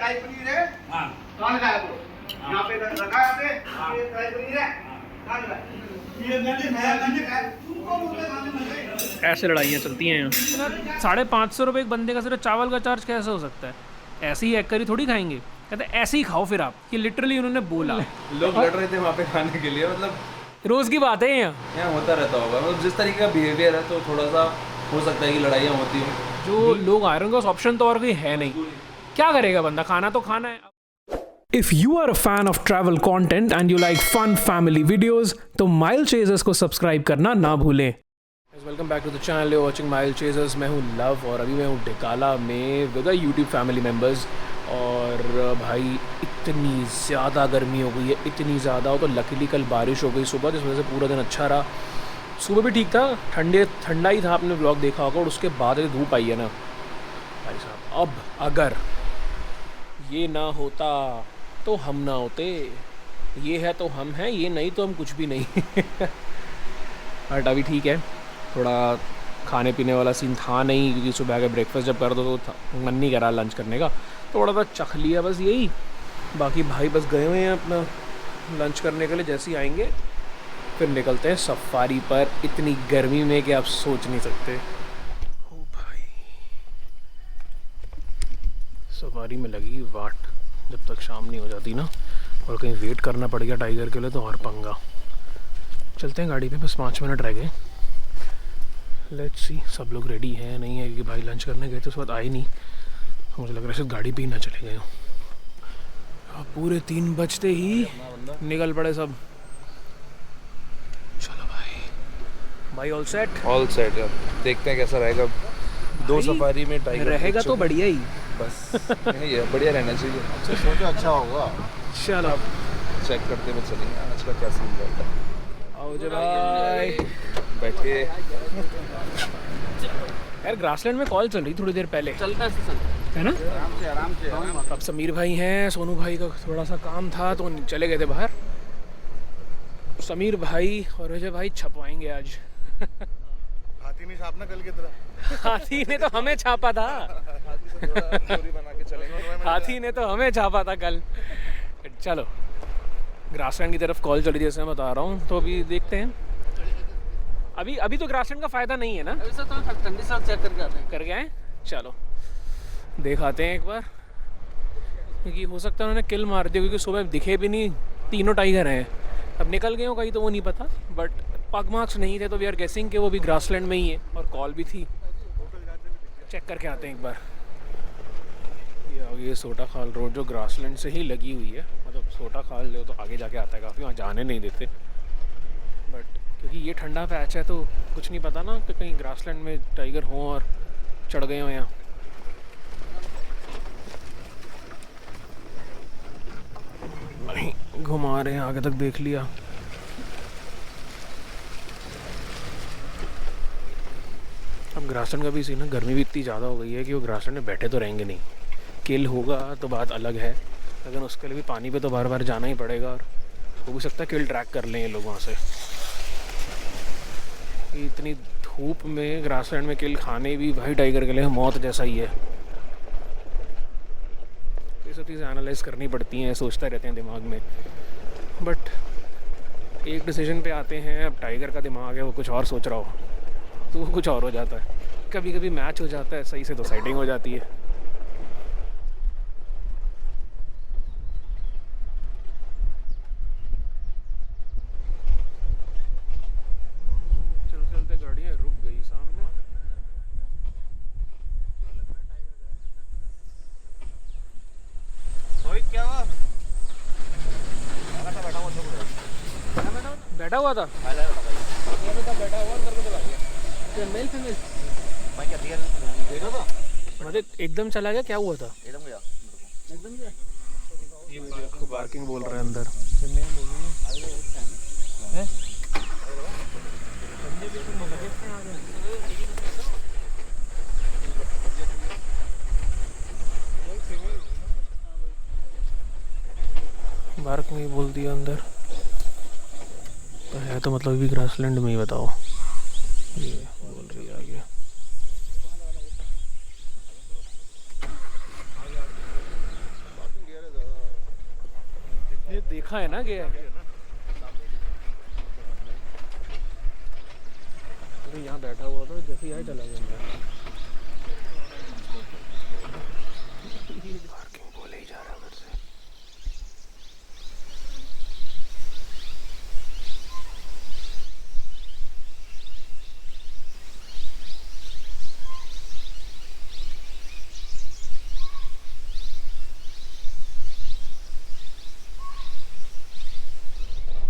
शाही पनीर है। हाँ कहाँ लगाया वो? यहाँ पे रखा है आपने? ये शाही पनीर है। कहाँ लगाया? ये मैंने खाया। तुमको मुझे खाने में गए। ऐसे लड़ाइयाँ चलती हैं यहाँ। 550 रुपये एक बंदे का सिर्फ चावल का चार्ज कैसे हो सकता है? ऐसे ही एक करी थोड़ी खाएंगे। कहते ऐसे ही खाओ फिर आप, ये लिटरली उन्होंने बोला। लोग लड़ रहे थे वहाँ पे खाने के लिए, मतलब रोज़ की बात है यहाँ। यहाँ होता रहता होगा, मतलब जिस तरीके का बिहेवियर है तो थोड़ा सा हो सकता है कि लड़ाइयाँ होती हों। जो लोग आ रहे हैं उनका ऑप्शन तो और कोई है नहीं, क्या करेगा बंदा, खाना तो खाना है। If you are a fan of travel content and you like fun family videos, तो Mile Chasers को सब्सक्राइब करना ना भूलें। Welcome back to the channel, you watching Mile Chasers. मैं हूँ लव और अभी मैं हूँ डिकाला में विद यूट्यूब फैमिली मेम्बर्स। और भाई इतनी ज़्यादा गर्मी हो गई है, इतनी ज़्यादा हो, तो लकीली कल बारिश हो गई सुबह, जिस वजह से पूरा दिन अच्छा रहा। सुबह भी ठीक था, ठंडा ही था, आपने व्लॉग देखा होगा। और उसके बाद धूप आई है ना भाई साहब, अब अगर ये ना होता तो हम ना होते, ये है तो हम हैं, ये नहीं तो हम कुछ भी नहीं। बट अभी ठीक है, थोड़ा खाने पीने वाला सीन था नहीं, क्योंकि सुबह के ब्रेकफास्ट जब कर दो तो मन नहीं करा लंच करने का, थोड़ा सा चख लिया बस, यही। बाकी भाई बस गए हुए हैं अपना लंच करने के लिए, जैसे ही आएंगे फिर निकलते हैं सफारी पर, इतनी गर्मी में कि आप सोच नहीं सकते। ओ भाई, सफारी में लगी वाट, जब तक शाम नहीं हो जाती ना, और कहीं वेट करना पड़ गया टाइगर के लिए तो और पंगा। चलते हैं गाड़ी पे, बस 5 मिनट रह गए। लेट्स सी सब लोग रेडी हैं नहीं है, क्योंकि भाई लंच करने गए तो उस वक्त आए नहीं, मुझे लग रहा है शायद गाड़ी पे ही ना चले गए हो। पूरे 3 बजते ही निकल पड़े सब। चलो भाई ऑल सेट। ऑल सेट, देखते हैं कैसा रहेगा। 2 सफारी में टाइगर रहेगा तो बढ़िया ही, बस नहीं है, बढ़िया रहना चाहिए। अच्छा सोचो, अच्छा होगा। चलो चेक करते हुए चलेंगे आज का क्या सीन रहता है। आओ जी भाई, बैठे यार ग्रासलैंड में कॉल चल रही थोड़ी देर पहले, चलता है ना। आराम से। अब समीर भाई हैं, सोनू भाई का थोड़ा सा काम था तो चले गए थे बाहर। समीर भाई और विजय भाई छपवाएंगे आज। हाथी नहीं छापना कल की तरह। हाथी ने तो हमें छापा था, बना के चलेंगे। हाथी ने तो हमें छापा था कल। चलो ग्रासलैंड की तरफ कॉल चली, जैसे मैं बता रहा हूँ, तो अभी देखते हैं। अभी तो ग्रासलैंड का फ़ायदा नहीं है ना, अभी से तो ठंडी से चेक करके आते हैं, करके आए। चलो दिखाते हैं एक बार, क्योंकि हो सकता है उन्होंने किल मार दिया, क्योंकि सुबह दिखे भी नहीं, तीनों टाइगर हैं। अब निकल गए हो कहीं तो वो नहीं पता, बट पग मार्क्स नहीं थे, तो वी आर गेसिंग कि वो भी ग्रासलैंड में ही है, और कॉल भी थी। चेक करके आते हैं एक बार। ये सोटा खाल रोड जो ग्रासलैंड से ही लगी हुई है, मतलब सोटा खाल जो तो आगे जाके आता है काफ़ी, वहाँ जाने नहीं देते। बट क्योंकि ये ठंडा पैच है तो कुछ नहीं पता ना कि कहीं ग्रासलैंड में टाइगर हों और चढ़ गए हों यहाँ। नहीं घुमा रहे हैं, आगे तक देख लिया। अब ग्रासलैंड का भी सीन है, गर्मी भी इतनी ज़्यादा हो गई है कि वो ग्रासलैंड में बैठे तो रहेंगे नहीं। किल होगा तो बात अलग है, लेकिन उसके लिए भी पानी पे तो बार बार जाना ही पड़ेगा, और हो भी सकता है किल ट्रैक कर लें ये लोग वहाँ से। इतनी धूप में ग्रासलैंड में किल खाने भी भाई टाइगर के लिए मौत जैसा ही है। ये सब चीज़ें एनालाइज करनी पड़ती हैं, सोचते रहते हैं दिमाग में, बट एक डिसीजन पे आते हैं। अब टाइगर का दिमाग है वो कुछ और सोच रहा हो तो वो कुछ और हो जाता है। कभी कभी मैच हो जाता है सही से तो साइडिंग हो जाती है। चलते गाड़ियाँ रुक गई सामने। क्या हुआ? बैठा हुआ था, मेल फीमेल मतलब एकदम चला गया, क्या हुआ था? एकदम गया। पार्किंग बोल रहे हैं अंदर। बार्क में बोल दिया अंदर तो है, तो मतलब भी ग्रासलैंड में ही। बताओ ये बोल रही है आगे। देखा है ना गया है। अभी यहाँ बैठा हुआ था, जैसे यहाँ चला गया मैं। पार्किंग बोले ही जा रहा है उधर से।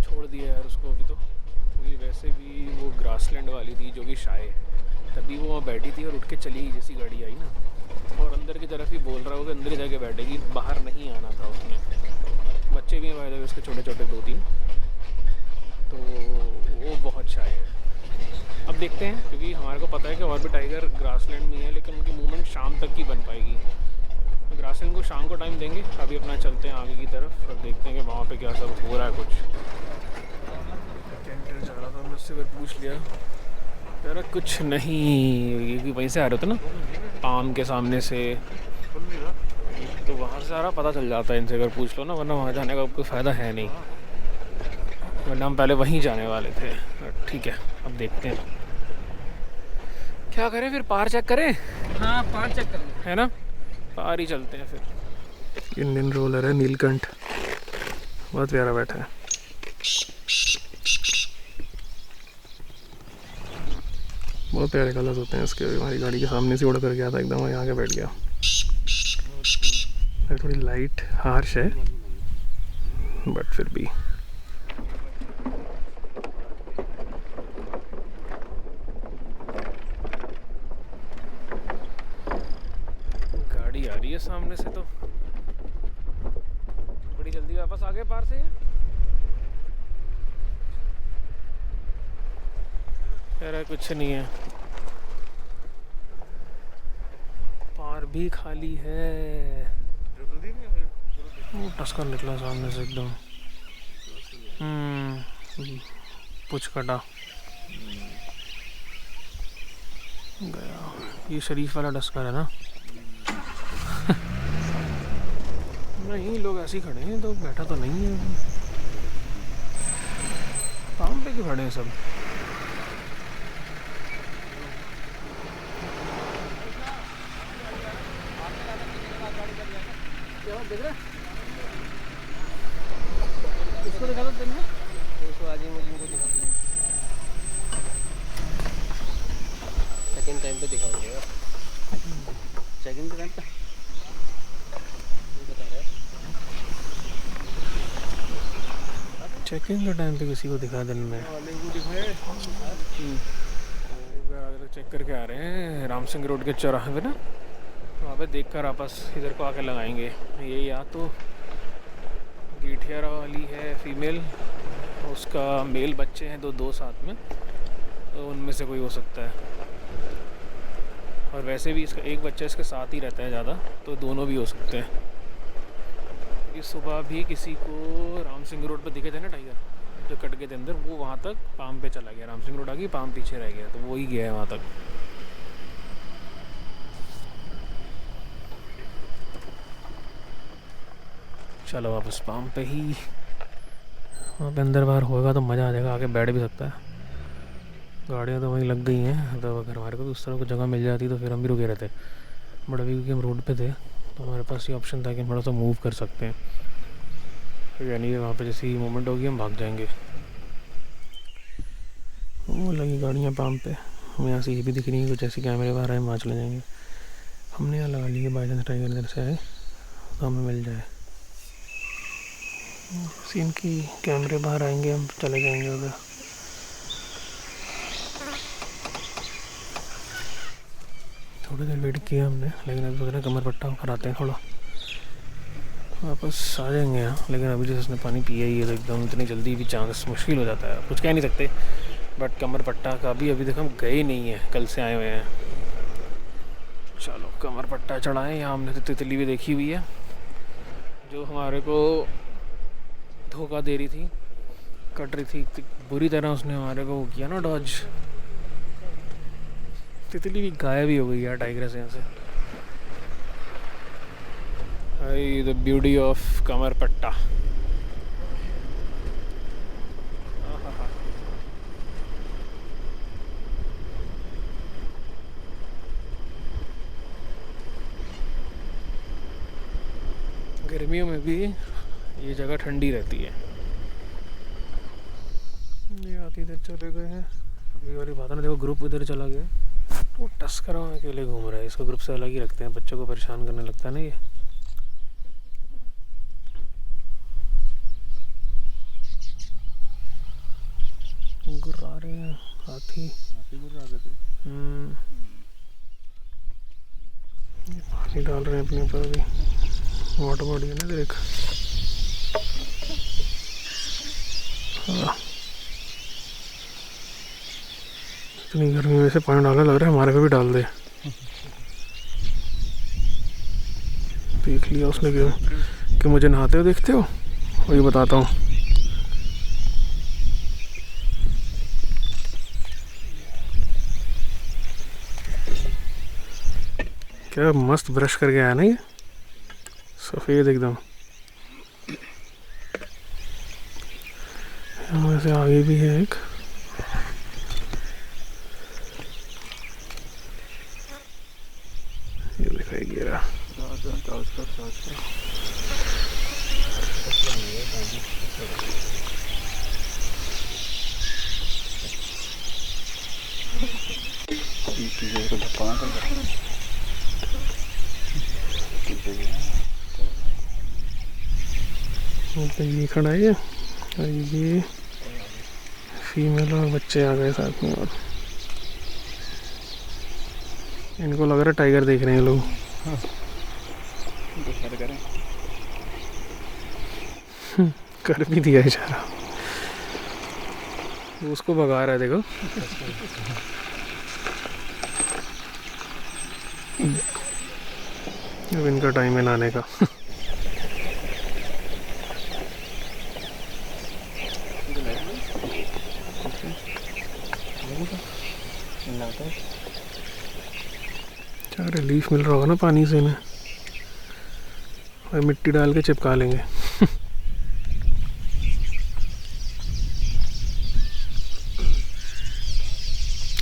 छोड़ दिया यार उसको अभी तो, क्योंकि वैसे भी वो ग्रासलैंड वाली थी जो कि शाय है, तभी वो वहाँ बैठी थी और उठ के चली गई जैसी गाड़ी आई ना। और अंदर की तरफ ही बोल रहा होगा, अंदर ही जाके बैठेगी, बाहर नहीं आना था उसने। बच्चे भी हैं भाई उसके छोटे छोटे 2-3, तो वो बहुत शाय है। अब देखते हैं, क्योंकि हमारे को पता है कि और भी टाइगर ग्रासलैंड में है, लेकिन उनकी मूवमेंट शाम तक की बन पाएगी। तो ग्रासलैंड को शाम को टाइम देंगे। अभी अपना चलते हैं आगे की तरफ और देखते हैं कि वहाँ पे क्या सब हो रहा है। कुछ कैंटीन जा रहा था मैं, उससे पूछ लिया यार, कुछ नहीं, वहीं से आ रहे थे ना पाम के सामने से, तो वहाँ से सारा पता चल जाता है इनसे अगर पूछ लो ना, वरना वहाँ जाने का कोई फ़ायदा है नहीं, वरना हम पहले वहीं जाने वाले थे। ठीक है, अब देखते हैं क्या करें फिर। पार चेक करें? हाँ, पार चेक करें, है ना, पार ही चलते हैं फिर। इंडियन रोलर है नीलकंठ, बहुत प्यारा बैठा है। बहुत प्यारे कलर्स होते हैं इसके। हमारी गाड़ी के सामने से उड़ कर गया था एकदम, यहाँ के बैठ गया। थोड़ी लाइट हार्श है बट फिर भी। गाड़ी आ रही है सामने से तो बड़ी जल्दी वापस आ गए पार से। यार कुछ नहीं है, पार भी खाली है। टस्कर निकला सामने से एकदम, पुछ कटा गया। ये शरीफ वाला टस्कर है ना? नहीं, लोग ऐसे ही खड़े हैं, तो बैठा तो नहीं है। काम पे क्यों खड़े हैं सब? देख रहे इसको दिखा दो दिन में, उसको आज ही मुझे इनको दिखा दो। सेकंड टाइम पे दिखाऊंगा, सेकंड टाइम पे बता रहे चेकिंग के टाइम पे किसी को दिखा दिन में चेक करके आ रहे हैं राम सिंह रोड के चौराहे पे ना, वहाँ पे देख कर आपस इधर को आके लगाएंगे। ये या तो गीठियारा वाली है फीमेल, उसका मेल बच्चे हैं दो साथ में, तो उनमें से कोई हो सकता है। और वैसे भी इसका एक बच्चा इसके साथ ही रहता है ज़्यादा, तो दोनों भी हो सकते हैं। क्योंकि सुबह भी किसी को राम सिंह रोड पे दिखे थे ना टाइगर, जो कट गए थे अंदर, वो वहाँ तक पाम पे चला गया। राम सिंह रोड आ गई, पाम पीछे रह गया, तो वो ही गया है वहाँ तक। चलो वापस पाम पे ही, वहाँ पे अंदर बाहर होगा तो मज़ा आ जाएगा, आके बैठ भी सकता है। गाड़ियाँ तो वहीं लग गई हैं, तो अगर हमारे को भी उस तरह को जगह मिल जाती तो फिर हम भी रुके रहते। बट अभी क्योंकि हम रोड पे थे तो हमारे पास ये ऑप्शन था कि हम थोड़ा सा मूव कर सकते हैं, यानी वहाँ पे जैसे ही मूवमेंट होगी हम भाग जाएंगे। वो लगी गाड़ियाँ पाम पे, हमें यहाँ से ये भी दिख रही है कुछ ऐसे कैमरे बाहर आए, वहाँ चले जाएंगे। हमने यहाँ लगा ली है, बाई चांस टाइगर इधर से आए तो हमें मिल जाए। जैसे इनकी कैमरे बाहर आएंगे हम चले जाएंगे उधर। थोड़ी देर वेट किया हमने, लेकिन अभी सोच रहे कमर पट्टा कराते हैं, थोड़ा वापस आ जाएंगे यहाँ। लेकिन अभी जैसे उसने पानी पिया ही है तो एकदम इतनी जल्दी भी चांस मुश्किल हो जाता है, कुछ कह नहीं सकते। बट कमर पट्टा का भी अभी तक हम गए नहीं हैं, कल से आए हुए हैं। चलो कमर पट्टा चढ़ाएँ। यहाँ हमने तो तितली भी देखी हुई है जो हमारे को धोखा दे रही थी, कट रही थी बुरी तरह, उसने हमारे को किया ना डॉज। तितली भी गायब ही हो गई यार टाइगर से यहाँ से। द ब्यूटी ऑफ कमर पट्टा। गर्मियों में भी ये जगह ठंडी रहती है। ये आती इधर चले गए हैं। अभी वाली बात है ना, देखो ग्रुप इधर चला गया, वो टस्कर वहाँ अकेले घूम रहा है। इसको ग्रुप से अलग ही रखते हैं, बच्चों को परेशान करने लगता है ना ये। गुर्रा रहे हैं हाथी गुर्रा रहे थे। ये पानी डाल रहे हैं अपने ऊपर अभी। वाटर बॉडी है ना इधर एक। हाँ, इतनी गर्मी में से पानी डालने लग रहा है, हमारे पे भी डाल दे। देख लिया उसने कि मुझे नहाते हो देखते हो, वही बताता हूँ। क्या मस्त ब्रश करके आया ना ये, सफ़ेद एकदम। यहाँ से आगे भी है एक। ये दिखाई दे रहा। तो ये खड़ा है और ये फीमेल और बच्चे आ गए साथ में। और इनको लग रहा है टाइगर देख रहे हैं लोग। कर भी दिया इशारा, वो उसको भगा रहा है देखो। अब इनका टाइम है नहाने का। क्या रिलीफ मिल रहा होगा ना पानी से इन्हें, और मिट्टी डाल के चिपका लेंगे।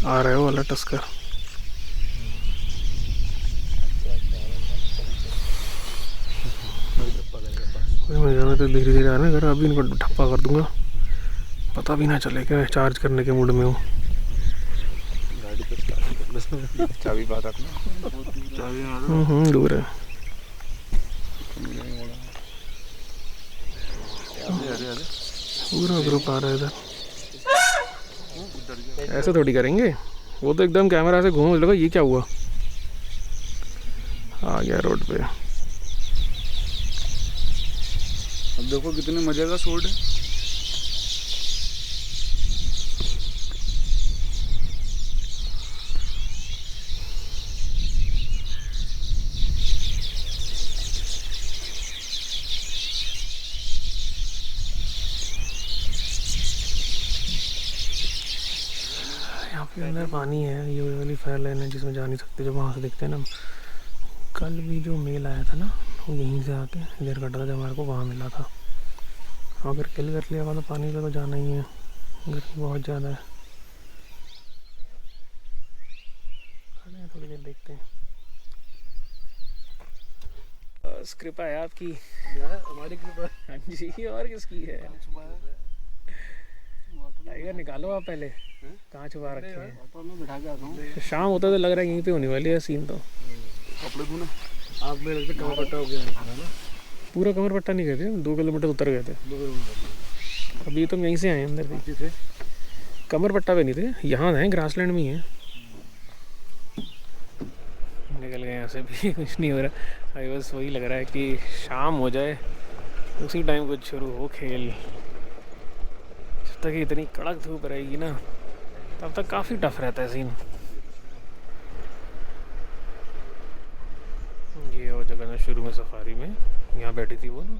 आ रहा है वो वाला टस्कर। मैं तो धीरे धीरे आना घर, अभी इनको ठप्पा कर दूंगा, पता भी ना चले क्या चार्ज करने के मूड में हूँ। चाबी बात दूर है। पूरा ग्रुप आ रहा है इधर। ऐसे थोड़ी करेंगे, वो तो एकदम कैमरा से घूम लगा ये क्या हुआ। आ गया रोड पे। अब देखो कितने मजे का शॉट है। यहाँ पे अंदर पानी है, ये वाली फायर लाइन है जिसमें जा नहीं सकते, जब वहाँ से दिखते हैं ना। कल भी जो मेल आया था ना, वो यहीं से आके इधर कटा था, जब हमारे को वहाँ मिला था। अगर किल कर लिया हुआ तो पानी पे तो जाना ही है, गर्मी बहुत ज़्यादा है। खड़े हैं थोड़ी देर, देखते हैं। बस कृपा है आपकी, हमारी कृपा। हाँ जी, और किसकी है। टाइगर निकालो आप पहले, कहाँ छुपा रखे हैं। बिठा के आता हूँ। शाम होता तो लग रहा है यहीं पे होने वाली है सीन। तो कपड़े धोना आप मेरे से कमर पट्टा हो गया है ना। पूरा कमर पट्टा नहीं गए थे, 2 किलोमीटर उतर गए थे। अभी तो हम यहीं से आए अंदर भी। कमर पट्टा पे नहीं थे, यहाँ हैं ग्रासलैंड में ही है। निकल गए यहाँ से भी। कुछ नहीं हो रहा भाई, बस वही लग रहा है कि शाम हो जाए उसी टाइम कुछ शुरू हो खेल। जब तक इतनी कड़क धूप रहेगी ना, तब तक काफ़ी टफ रहता है सीन। ये वो जगह ना शुरू में सफारी में यहाँ बैठी थी वो ना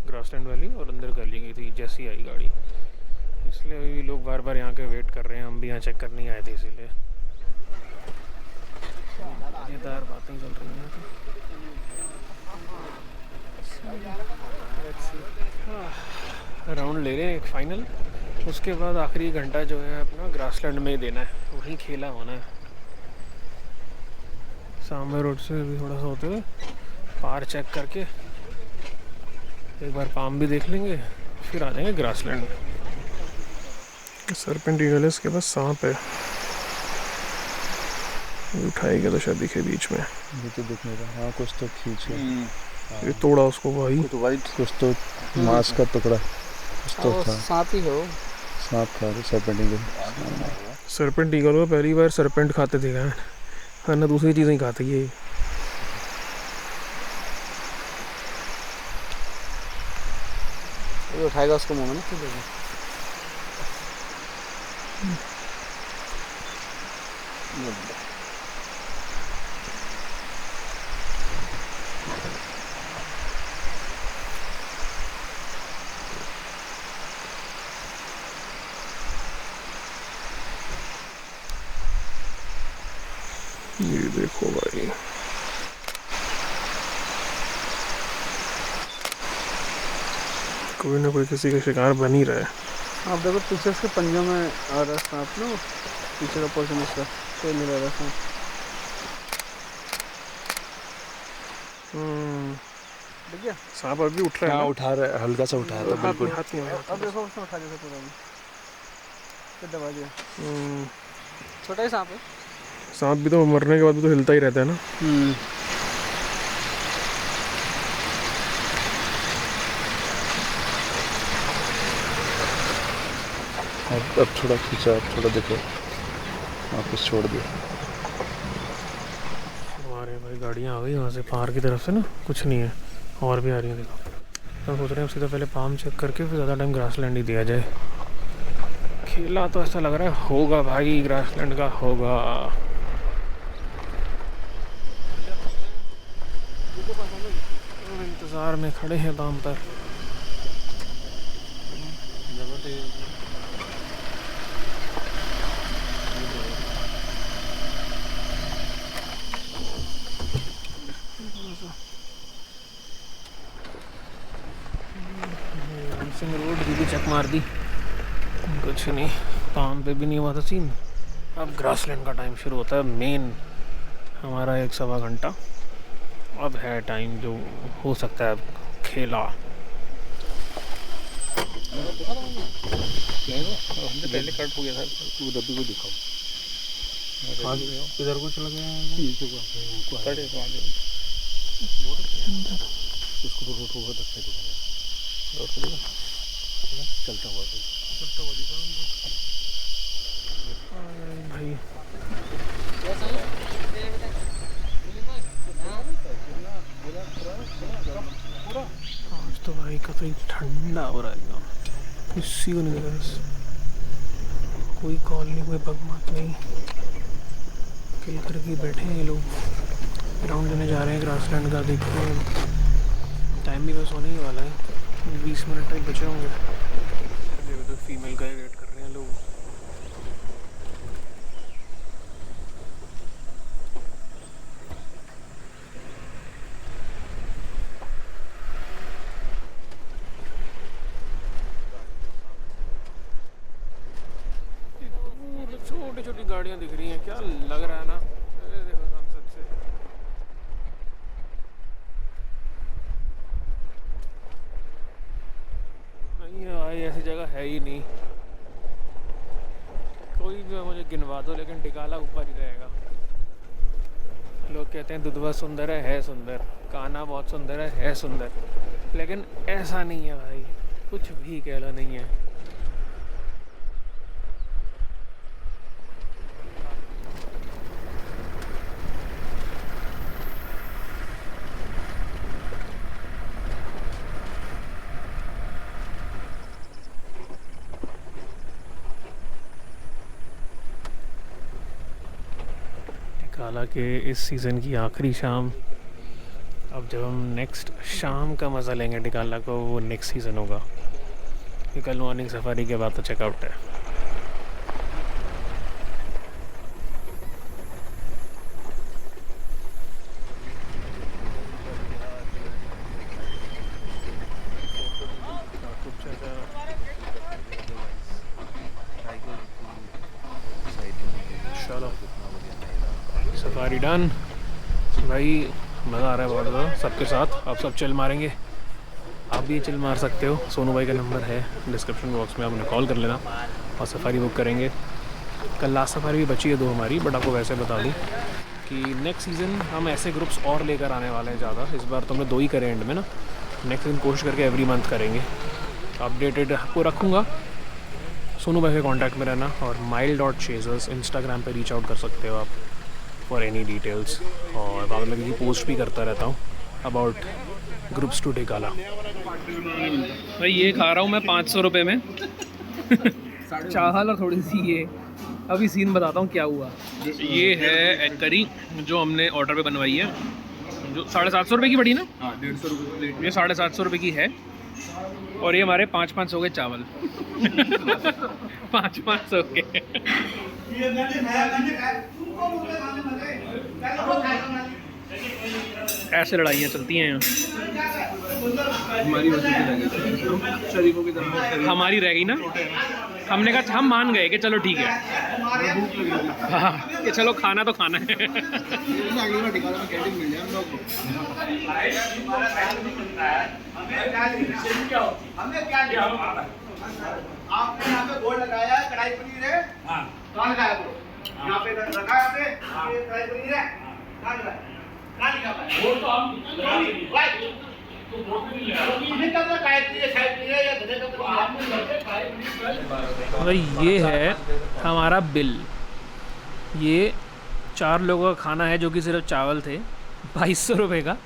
ग्रासलैंड वाली, और अंदर कर ली गई थी जैसी आई गाड़ी। इसलिए अभी भी लोग बार बार यहाँ के वेट कर रहे हैं। हम भी यहाँ चेक करने आए थे, इसीलिए मज़ेदार बातें चल रही हैं। राउंड ले रहे हैं एक फाइनल, उसके बाद आखिरी घंटा जो है अपना ग्रासलैंड में ही देना है, वहीं खेला होना है। सामने रोड से भी थोड़ा सा होते हुए पार चेक करके एक बार पाम भी देख लेंगे, फिर आ जाएंगे ग्रासलैंड। सरपेंट ईगल है, इसके पास सांप है, उठाएगा तो शायद दिखे बीच में। नीचे दिखने का, हाँ कुछ तो खींचे, ये तोड़ा उसको भाई, तो वाइट कुछ तो मांस का टुकड़ा कुछ तो था। सांप ही हो। सांप खा रहे सरपेंटिंग। सरपेंट ईगल को पहली बार सरपेंट खाते देखा है, वरना दूसरी चीज़ें ही खाते ये। ये उठाएगा उसको मुंह में ना, ठीक है। ये देखो भाई, कोई ना कोई किसी का शिकार बन ही रहा है। आप देखो पीछे उसके पंजों में आ रहा है सांप ना, पीछे का पोर्शन उसका कोई नहीं रह रहा सांप। देख गया सांप अभी उठ रहा है हाँ ना? उठा रहा है, हल्का सा उठा रहा है बिल्कुल। हाथ नहीं आया। अब देखो उसने उठा दिया था पूरा, फिर दबा दिया। छोटा ही सांप है। सांप भी तो मरने के बाद भी तो हिलता ही रहता है ना। अब थोड़ा खींचा, अब थोड़ा देखो, वापस छोड़ दिया। हमारे भाई गाड़ियाँ आ गई वहाँ से, पहाड़ की तरफ से ना, कुछ नहीं है, और भी आ रही हैं देखो। तो सोच रहे हैं सीधा पहले पाम चेक करके फिर ज़्यादा टाइम ग्रासलैंड ही दिया जाए। खेला तो ऐसा लग रहा है होगा भाई, ग्रासलैंड का होगा। इंतज़ार में खड़े हैं पाम पर। सिंह रोड भी चेक मार दी, कुछ नहीं, पाम पे भी नहीं हुआ था सीन। अब ग्रासलैंड का टाइम शुरू होता है मेन, हमारा 1-1.25 घंटा अब है टाइम जो हो सकता है अब खेला। पहले कट हो गया था, वो डब्बी को दिखाओ। इधर को चला गया, उसको तो रोड बहुत अच्छा दिखाया, चलता हुआ भाई। आज तो भाई काफी ठंडा हो रहा है एकदम, किसी को नहीं दिख रहा, कोई कॉल नहीं, कोई बगमात नहीं, किल करके बैठे हैं ये लोग। ग्राउंड लेने जा रहे हैं ग्रासलैंड का, देखते हैं टाइम भी बस होने ही वाला है, 20 मिनट तक बचे होंगे। तो फीमेल का ही वेट कर रहे हैं लोग। छोटी छोटी गाड़ियां दिख रही हैं, क्या लग रहा है ना, देखो संसद से। नहीं भाई ऐसी जगह है ही नहीं, कोई भी मुझे गिनवा दो, लेकिन टिकाला ऊपर ही रहेगा। लोग कहते हैं दुधवा सुंदर है सुंदर, कान्हा बहुत सुंदर है सुंदर, लेकिन ऐसा नहीं है भाई, कुछ भी कहला नहीं है। टिकाला के इस सीज़न की आखिरी शाम, अब जब हम नेक्स्ट शाम का मज़ा लेंगे टिकाला को, वो नेक्स्ट सीज़न होगा। ये कल मॉर्निंग सफारी के बाद तो चेकआउट है। चलो सफारी डन भाई, मज़ा आ रहा है बहुत ज़्यादा सबके साथ। अब सब चिल मारेंगे, आप भी चिल मार सकते हो। सोनू भाई का नंबर है डिस्क्रिप्शन बॉक्स में, आप उन्हें कॉल कर लेना और सफारी बुक करेंगे। कल लास्ट सफारी भी बची है 2 हमारी, बट आपको वैसे बता दूँ कि नेक्स्ट सीज़न हम ऐसे ग्रुप्स और लेकर आने वाले हैं ज़्यादा। इस बार तो हमने 2 ही करे एंड में ना, नेक्स्ट सीज़न कोशिश करके एवरी मंथ करेंगे। अपडेटेड आपको रखूँगा। सोनू भाई के कॉन्टैक्ट में रहना और mile.chasers इंस्टाग्राम पे रीच आउट कर सकते हो आप फॉर एनी डिटेल्स। और बाद में किसी पोस्ट भी करता रहता हूँ अबाउट ग्रुप्स टू टेकाला। भाई ये खा रहा हूँ मैं 500 रुपये में चावल और थोड़ी सी ये। अभी सीन बताता हूँ क्या हुआ। ये है एग करी जो हमने ऑर्डर पे बनवाई है, जो 750 रुपये की पड़ी ना। 150 रुपये प्लेट। ये 750 रुपये की है और ये हमारे 5-5 हो गए चावल 5-5 हो गए। ये मैंने खाया तुमको मुझे मालूम है क्या वो खाएगा। ऐसे लड़ाइयाँ चलती हैं यहाँ। हमारी वजह से लगे थे शरीफों की तरफ। हमारी रह गई ना, हमने कहा हम मान गए कि चलो ठीक है। हाँ कि चलो खाना तो खाना है। अगली बार टिकाला में कैंटीन मिल जाए हम लोग को। हमने क्या लिया? आपने यहाँ पे बोर्ड लगाया है कढ़ाई पनीर है। हाँ। कहाँ लगाया बोर्ड? यहाँ पे रखा है आपने ये कढ़ाई पनीर है। कहाँ लगाया? कहाँ लिखा हुआ है? बोर्ड तो हम तो बोर्ड नहीं लिया। हमने कब तक कढ़ाई पनीर शायद पनीर है या गधे कब तक आपने लगे कढ़ाई पनीर। भाई ये है हमारा बिल। ये 4 लोगों का खाना है जो कि सिर्फ चावल थे 2200 रुपये का,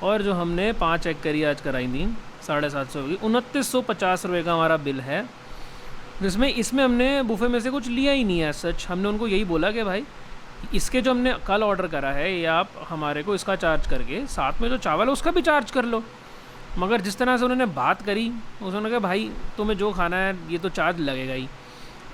और जो हमने 5 एग करी आज कराई थी 750 की 2950 रुपये का हमारा बिल है। जिसमें इसमें हमने बुफे में से कुछ लिया ही नहीं है सच। हमने उनको यही बोला कि भाई इसके जो हमने कल ऑर्डर करा है ये आप हमारे को इसका चार्ज करके साथ में जो चावल है उसका भी चार्ज कर लो। मगर जिस तरह से उन्होंने बात करी उन्होंने कहा भाई तुम्हें जो खाना है ये तो चार्ज लगेगा ही।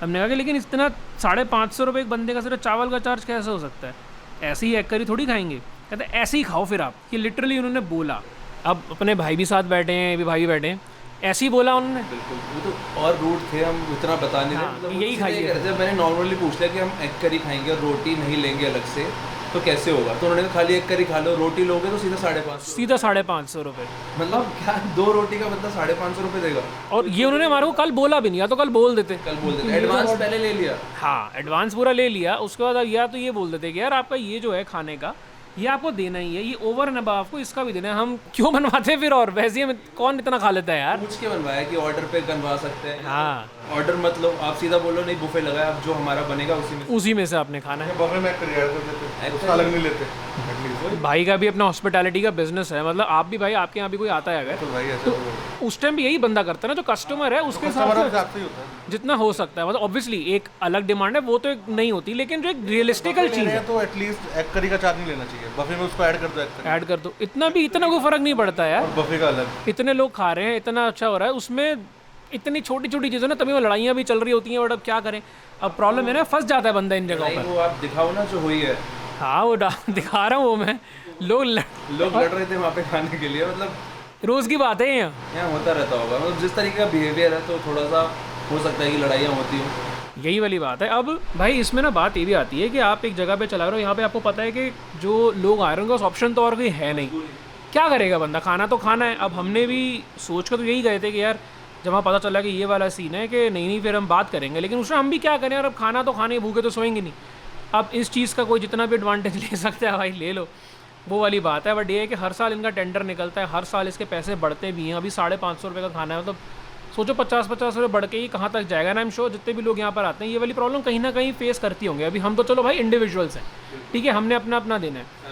हमने कहा कि लेकिन इतना 550 रुपये एक बंदे का सिर्फ चावल का चार्ज कैसे हो सकता है? ऐसे ही एग करी थोड़ी खाएंगे। कहते ऐसे ही खाओ फिर आप। ये लिटरली उन्होंने बोला। अब अपने भाई भी साथ बैठे हैं, ये भी भाई भी बैठे हैं, ऐसे ही बोला उन्होंने। बिल्कुल वो तो और रूट थे, हम इतना बता नहीं रहे। हाँ, मतलब यही खाइए। जब मैंने नॉर्मली पूछ लिया कि हम एग करी खाएंगे और रोटी नहीं लेंगे अलग से तो कैसे होगा, तो उन्होंने कहा खाली एग करी खा लो, रोटी लोगे तो सीधा 550। सीधा 550 रुपये। मतलब क्या 2 रोटी का बंदा 550 रुपये देगा? और ये उन्होंने हमारे को कल बोला भी नहीं, या तो कल बोल देते। कल बोल देते एडवांस पहले ले लिया। हाँ एडवांस पूरा ले लिया। उसके बाद अब या तो ये बोल देते कि यार आपका ये जो है खाने का ये आपको देना ही है, ये ओवर एंड अबव आपको इसका भी देना है। हम क्यों बनवाते हैं फिर? और वैसे ही कौन इतना खा लेता है यार? पूछ के बनवाया कि ऑर्डर पे बनवा सकते हैं। हाँ ऑर्डर मत लो, आप सीधा बोलो नहीं बुफे लगाया, आप जो हमारा बनेगा उसी में से आपने खाना है। बफे में करियर कर देते उसका अलग नहीं लेते। भाई का भी अपना हॉस्पिटैलिटी का बिजनेस है। मतलब आप भी भाई आपके यहाँ भी कोई आता है अगर तो भाई ऐसे तो उस टाइम भी यही बंदा करता है ना, जो कस्टमर है उसके हमारा साथ हिसाब से ही होता है। जितना हो सकता है। मतलब ऑब्वियसली एक अलग डिमांड है वो तो एक नहीं होती, लेकिन जो एक रियलिस्टिकल चीज़ है तो एटलीस्ट एग करी का चार्ज नहीं लेना चाहिए। बफे में उसको ऐड कर दो, एग करी ऐड कर दो। इतना कोई फर्क नहीं पड़ता यार। और बफे का अलग। इतने लोग खा रहे हैं, इतना अच्छा हो रहा है, उसमें इतनी छोटी छोटी चीज़ें ना तभी वो लड़ाइयाँ भी चल रही होती हैं। और अब क्या करें, अब प्रॉब्लम है ना, फंस जाता है बंदा इन जगहों नहीं, पर। वो आप दिखाओ ना जो हुई है। हाँ वो दिखा रहा हूँ वो मैं। लोग लोग लड़ रहे थे वहाँ पे खाने के लिए। मतलब रोज़ की बात है यहाँ। यहाँ होता रहता होगा, मतलब जिस तरीके का बिहेवियर है तो थोड़ा सा हो सकता है कि लड़ाइयाँ होती हो। यही वाली बात है। अब भाई इसमें ना बात ये भी आती है कि आप एक जगह पे चला रहे हो, यहाँ पे आपको पता है कि जो लोग आ रहे हैं उनका उस ऑप्शन तो और कोई है नहीं। क्या करेगा बंदा? खाना तो खाना है। अब हमने भी सोच कर तो यही गए थे कि यार जब हमें पता चला कि ये वाला सीन है कि नहीं फिर हम बात करेंगे, लेकिन उसमें हम भी क्या करें यार, अब खाना तो खाने, भूखे तो सोएंगे नहीं। अब इस चीज़ का कोई जितना भी एडवांटेज ले सकता है भाई ले लो, वो वाली बात है। बट ये है कि हर साल इनका टेंडर निकलता है, हर साल इसके पैसे बढ़ते भी हैं। अभी 550 रुपये का खाना है, मतलब सोचो 50-50 रुपये बढ़ के ही कहाँ तक जाएगा ना। आई एम श्योर जितने भी लोग यहाँ पर आते हैं ये वाली प्रॉब्लम कहीं ना कहीं फेस करती होंगे। अभी हम तो चलो भाई इंडिविजुअल्स हैं, ठीक है, हमने अपना अपना देना है।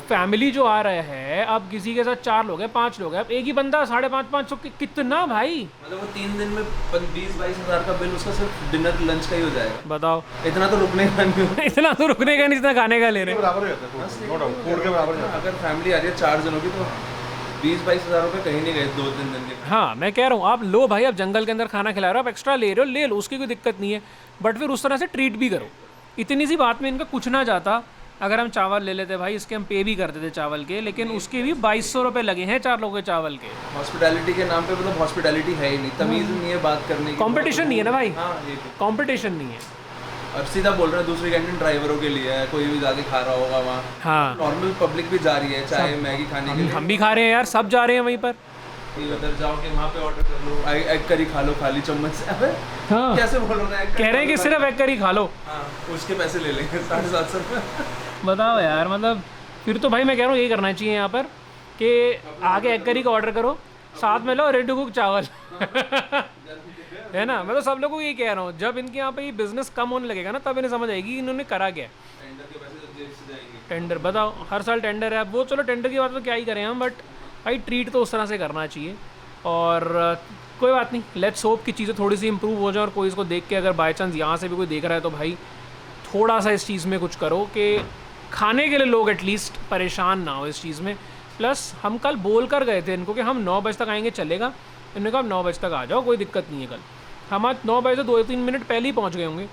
फैमिली जो आ रहा है, अब किसी के साथ 4 लोग हैं, 5 लोग हैं, अब एक ही बंदा 550 कितना भाई? मतलब वो 3 दिन में 20-22 हज़ार का बिल उसका सिर्फ डिनर लंच का ही हो जाएगा। बताओ इतना तो रुकने का नहीं। इतना तो रुकने का नहीं जितना खाने का ले रहे हैं। बराबर हो जाता है, नो डाउट फूड के बराबर हो जाता है। अगर फैमिली आ रही है 4 जनों की तो 20-22 हज़ार रुपये कहीं नहीं गए 2-3 दिन के। हाँ मैं कह रहा हूँ आप लो भाई, आप जंगल के अंदर खाना खिला रहे हो, आप एक्स्ट्रा ले रहे हो, ले लो, उसकी कोई दिक्कत नहीं है। बट फिर उस तरह से ट्रीट भी करो। इतनी सी बात में इनका कुछ ना जाता अगर हम चावल ले लेते भाई। इसके हम पे भी करते थे चावल के, लेकिन उसके भी 2200 रुपये लगे हैं 4 लोगों के चावल के। हॉस्पिटैलिटी के नाम पे मतलब हॉस्पिटैलिटी है ही नहीं, तमीज़ नहीं है बात करने की, कंपटीशन नहीं है ना भाई। हाँ ये कंपटीशन नहीं है। और सीधा बोल रहे हैं दूसरी कैंटीन ड्राइवरों के लिए है, कोई भी जाके खा रहा होगा वहाँ। हाँ नॉर्मल पब्लिक भी जा रही है चाय मैगी खाने के लिए। हम भी खा रहे हैं यार, सब जा रहे हैं वहीं पर। कि उधर जाओ कि वहाँ पे ऑर्डर कर लो, एग करी खा लो खाली चम्मच से। अबे हाँ कैसे बोलो ना, कह रहे हैं कि सिर्फ एग करी खा लो। हाँ, उसके पैसे ले लेंगे 750 रुपये। बताओ यार, मतलब फिर तो भाई मैं कह रहा हूँ यही करना चाहिए यहाँ पर कि आगे एग करी का ऑर्डर करो, साथ में लो रेडी टू कुक चावल है ना। मैं तो सब लोगों को यही कह रहा हूँ, जब इनके यहाँ पे ये बिजनेस कम होने लगेगा ना तब इन्हें समझ आएगी इन्होंने करा क्या। टेंडर बताओ, हर साल टेंडर है। अब वो चलो टेंडर की बात तो क्या ही करें हम, बट भाई ट्रीट तो उस तरह से करना चाहिए। और कोई बात नहीं, लेट्स होप कि चीज़ें थोड़ी सी इंप्रूव हो जाए और कोई इसको देख के अगर बाई चांस यहाँ से भी कोई देख रहा है तो भाई थोड़ा सा इस चीज़ में कुछ करो कि खाने के लिए लोग एटलीस्ट परेशान ना हो इस चीज़ में। प्लस हम कल बोल कर गए थे इनको कि हम 9 बजे तक आएंगे, चलेगा? इन्होंने कहा 9 बजे तक आ जाओ, कोई दिक्कत नहीं है। कल हम आज 9 बजे से 2-3 मिनट पहले ही पहुँच गए होंगे।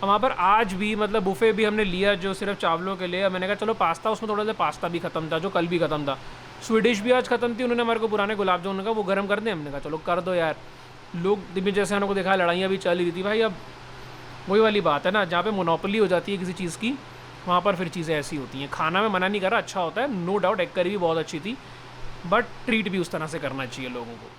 हम वहाँ पर आज भी मतलब बुफ़े भी हमने लिया जो सिर्फ चावलों के लिए। मैंने कहा चलो पास्ता, उसमें थोड़ा सा पास्ता भी ख़त्म था जो कल भी ख़त्म था। स्वीडिश भी आज ख़त्म थी, उन्होंने हमारे को पुराने गुलाब जामुन का वो गर्म कर दें। हमने कहा चलो कर दो यार। लोग दिव्य जैसे उनको देखा लड़ाइयाँ भी चल रही थी भाई। अब वही वाली बात है ना, जहाँ पे मोनोपोली हो जाती है किसी चीज़ की, वहाँ पर फिर चीज़ें ऐसी होती हैं। खाना में मना नहीं कर रहा, अच्छा होता है नो डाउट, एग करी भी बहुत अच्छी थी, बट ट्रीट भी उस तरह से करना चाहिए लोगों को।